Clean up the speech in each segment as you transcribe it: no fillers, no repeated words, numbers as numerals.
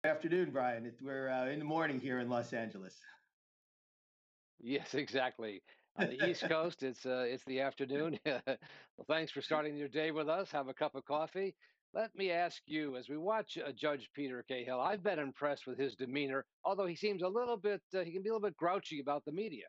Afternoon, Brian. We're in the morning here in Los Angeles. Yes, exactly. On the East Coast, it's the afternoon. Well, thanks for starting your day with us. Have a cup of coffee. Let me ask you, as we watch Judge Peter Cahill, I've been impressed with his demeanor, although he seems a little bit, he can be a little bit grouchy about the media.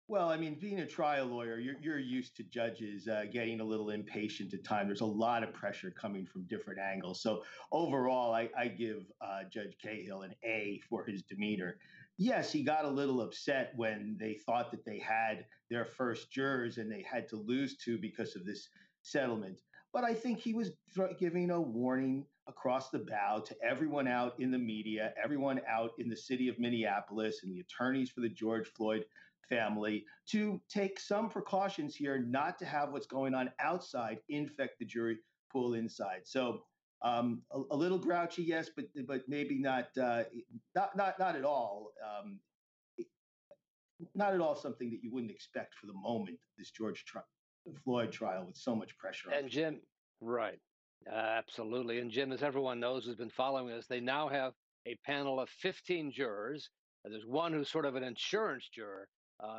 Well, I mean, being a trial lawyer, you're used to judges getting a little impatient at times. There's a lot of pressure coming from different angles. So overall, I give Judge Cahill an A for his demeanor. Yes, he got a little upset when they thought that they had their first jurors and they had to lose two because of this settlement. But I think he was giving a warning across the bow to everyone out in the media, everyone out in the city of Minneapolis, and the attorneys for the George Floyd family to take some precautions here, not to have what's going on outside infect the jury pool inside. So a little grouchy, yes, but maybe not at all. Not at all something that you wouldn't expect for the moment. This Floyd trial with so much pressure on And people. Jim, right. Absolutely. And Jim, as everyone knows who's been following us, they now have a panel of 15 jurors. There's one who's sort of an insurance juror.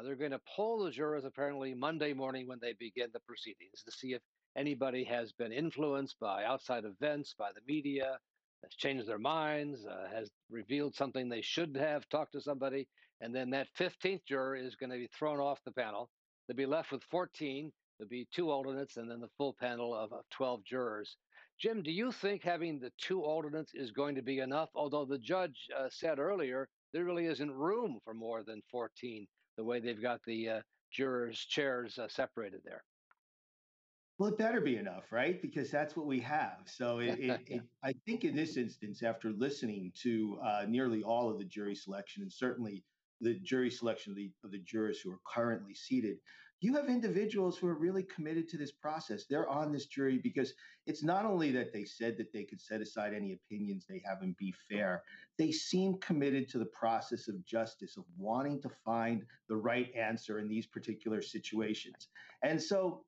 They're going to poll the jurors apparently Monday morning when they begin the proceedings to see if anybody has been influenced by outside events, by the media, has changed their minds, has revealed something they should have talked to somebody. And then that 15th juror is going to be thrown off the panel. They'll be left with 14. There'll be two alternates and then the full panel of 12 jurors. Jim, do you think having the two alternates is going to be enough? Although the judge said earlier there really isn't room for more than 14, the way they've got the jurors' chairs separated there. Well, it better be enough, right? Because that's what we have. So I think in this instance, after listening to nearly all of the jury selection and certainly the jury selection of the jurors who are currently seated, you have individuals who are really committed to this process. They're on this jury because it's not only that they said that they could set aside any opinions they have and be fair, they seem committed to the process of justice, of wanting to find the right answer in these particular situations. And so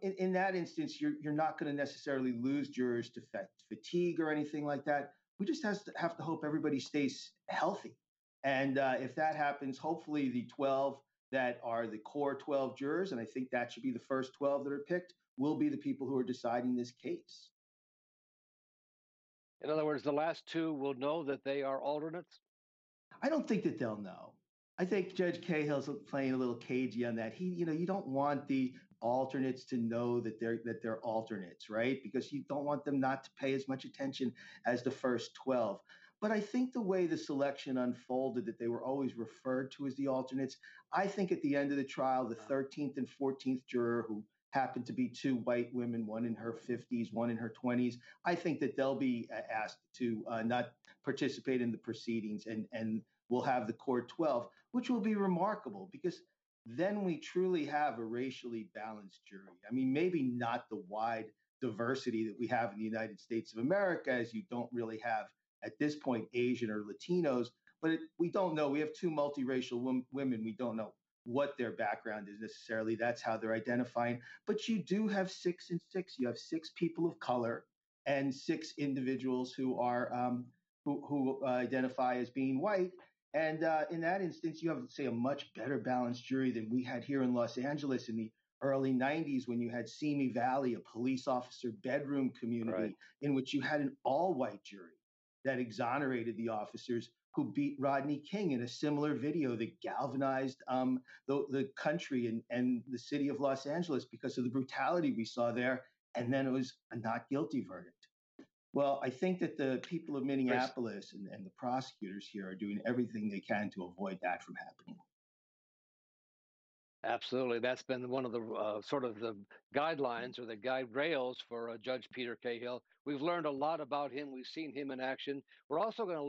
in that instance, you're not going to necessarily lose jurors to fatigue or anything like that. We just have to hope everybody stays healthy. And if that happens, hopefully the 12 that are the core 12 jurors, and I think that should be the first 12 that are picked, will be the people who are deciding this case. In other words, the last two will know that they are alternates. I don't think that they'll know. I think Judge Cahill's playing a little cagey on that. You don't want the alternates to know that they're alternates, right? Because you don't want them not to pay as much attention as the first 12. But I think the way the selection unfolded, that they were always referred to as the alternates, I think at the end of the trial, the 13th and 14th juror, who happened to be two white women, one in her 50s, one in her 20s, I think that they'll be asked to not participate in the proceedings, and we'll have the court 12, which will be remarkable because then we truly have a racially balanced jury. I mean, maybe not the wide diversity that we have in the United States of America, as you don't really have at this point Asian or Latinos, but we don't know. We have two multiracial women. We don't know what their background is necessarily. That's how they're identifying. But you do have 6 and 6. You have six people of color and six individuals who identify as being white. And in that instance, you have, say, a much better balanced jury than we had here in Los Angeles in the early 90s when you had Simi Valley, a police officer bedroom Right. community in which you had an all white jury that exonerated the officers who beat Rodney King in a similar video that galvanized the country and the city of Los Angeles because of the brutality we saw there. And then it was a not guilty verdict. Well, I think that the people of Minneapolis and the prosecutors here are doing everything they can to avoid that from happening. Absolutely. That's been one of the sort of the guidelines or the guide rails for Judge Peter Cahill. We've learned a lot about him. We've seen him in action. We're also going to